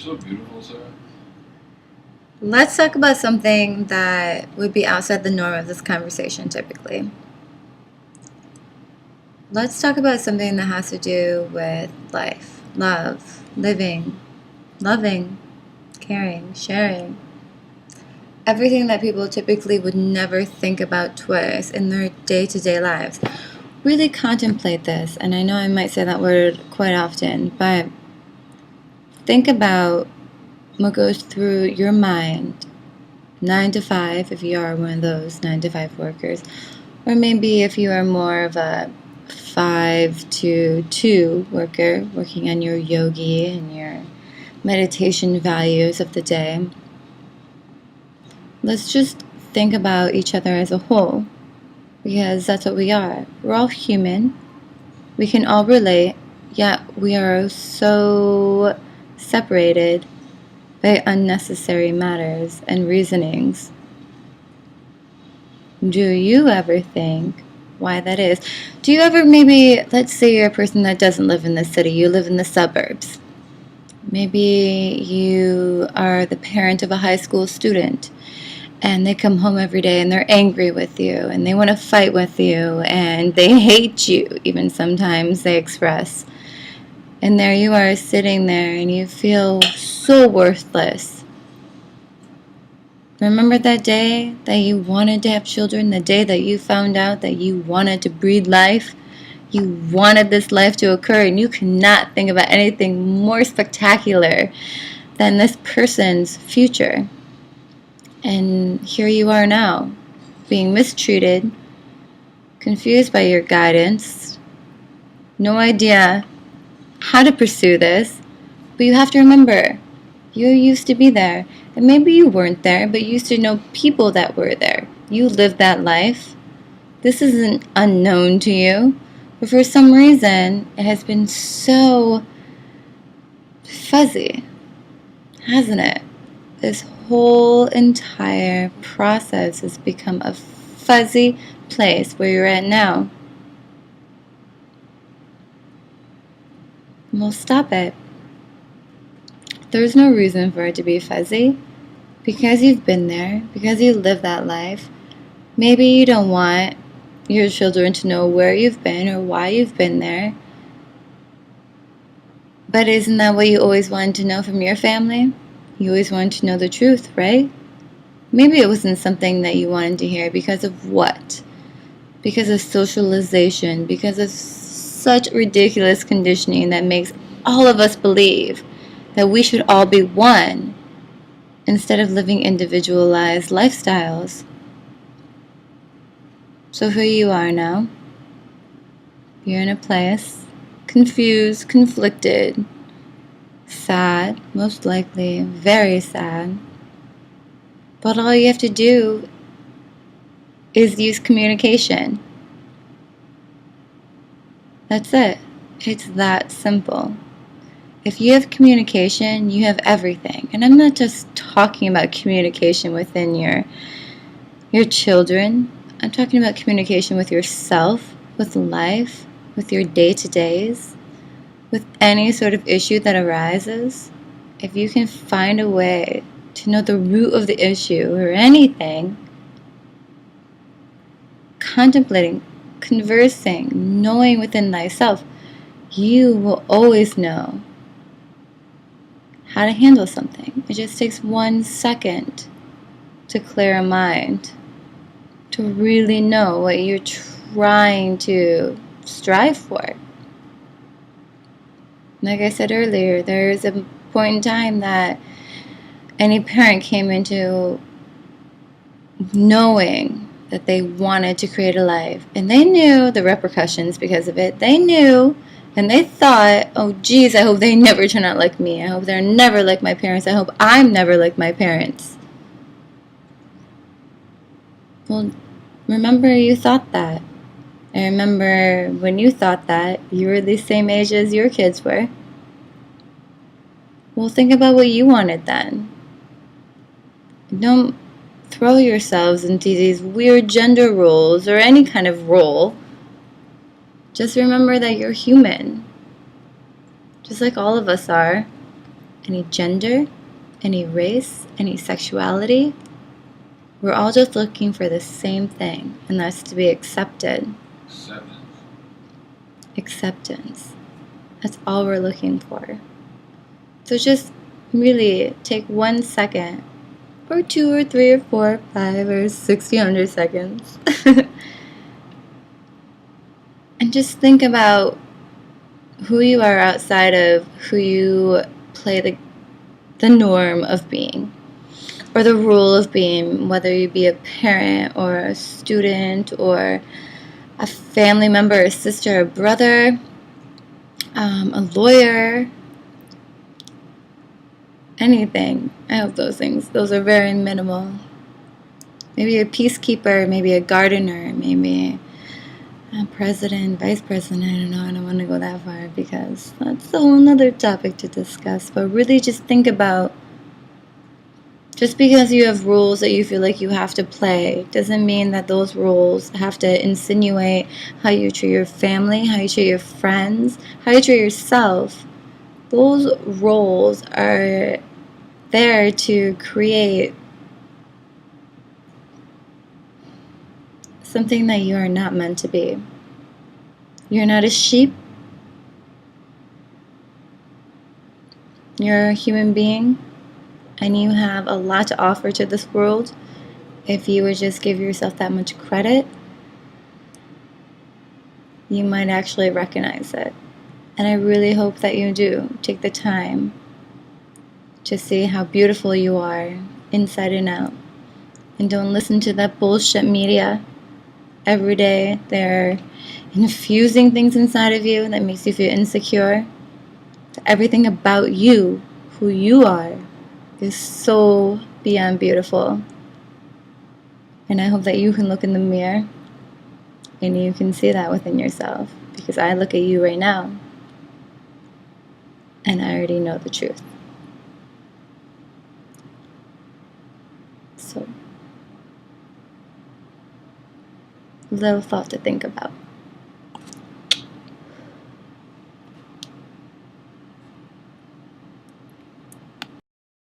so beautiful, Sarah. Let's talk about something that would be outside the norm of this conversation typically. Let's talk about something that has to do with life, love, living, loving, caring, sharing. Everything that people typically would never think about twice in their day-to-day lives. Really contemplate this, and I know I might say that word quite often, but think about what goes through your mind 9 to 5 if you are one of those 9 to 5 workers, or maybe if you are more of a 5 to 2 worker working on your yogi and your meditation values of the day. Let's just think about each other as a whole, because that's what we are. We're all human. We can all relate, yet we are so separated by unnecessary matters and reasonings. Do you ever think why that is? Do you ever maybe, let's say you're a person that doesn't live in the city, you live in the suburbs. Maybe you are the parent of a high school student and they come home every day and they're angry with you and they want to fight with you and they hate you, even sometimes they express. And there you are sitting there and you feel so worthless. Remember that day that you wanted to have children, the day that you found out that you wanted to breathe life? You wanted this life to occur, and you cannot think about anything more spectacular than this person's future. And here you are now, being mistreated, confused by your guidance, no idea how to pursue this, but you have to remember, you used to be there. And maybe you weren't there, but you used to know people that were there. You lived that life. This isn't unknown to you. But for some reason, it has been so fuzzy, hasn't it? This whole entire process has become a fuzzy place where you're at now. Well, stop it. There's no reason for it to be fuzzy. Because you've been there, because you live that life, maybe you don't want your children to know where you've been or why you've been there. But isn't that what you always wanted to know from your family? You always wanted to know the truth, right? Maybe it wasn't something that you wanted to hear because of what? Because of socialization, because of such ridiculous conditioning that makes all of us believe that we should all be one instead of living individualized lifestyles. So here you are now. You're in a place, confused, conflicted, sad, most likely, very sad. But all you have to do is use communication. That's it. It's that simple. If you have communication, you have everything. And I'm not just talking about communication within your children. I'm talking about communication with yourself, with life, with your day-to-days, with any sort of issue that arises. If you can find a way to know the root of the issue or anything, contemplating, conversing, knowing within thyself, you will always know how to handle something. It just takes 1 second to clear a mind, to really know what you're trying to strive for. Like I said earlier, there's a point in time that any parent came into knowing that they wanted to create a life, and they knew the repercussions because of it. They knew, and they thought, oh geez, I hope they never turn out like me. I hope they're never like my parents. I hope I'm never like my parents. Well, remember you thought that. I remember when you thought that, you were the same age as your kids were. Well, think about what you wanted then. Don't throw yourselves into these weird gender roles or any kind of role. Just remember that you're human, just like all of us are. any gender, any race, any sexuality. We're all just looking for the same thing, and that's to be accepted. Acceptance. That's all we're looking for. So just really take 1 second, or 2 or 3 or 4 or 5 or 60, 100 seconds, and just think about who you are outside of who you play the norm of being, or the role of being, whether you be a parent or a student or a family member, a sister, a brother, a lawyer, anything. I hope those are very minimal. Maybe a peacekeeper, maybe a gardener, maybe a president, vice president. I don't know. I don't want to go that far because that's a whole other topic to discuss. But really just think about, just because you have rules that you feel like you have to play doesn't mean that those rules have to insinuate how you treat your family, how you treat your friends, how you treat yourself. Those roles are there to create something that you are not meant to be. You're not a sheep. You're a human being, and you have a lot to offer to this world. If you would just give yourself that much credit, you might actually recognize it. And I really hope that you do take the time to see how beautiful you are inside and out. And don't listen to that bullshit media. Every day they're infusing things inside of you that makes you feel insecure. Everything about you, who you are, is so beyond beautiful. And I hope that you can look in the mirror and you can see that within yourself, because I look at you right now and I already know the truth. So, little thought to think about.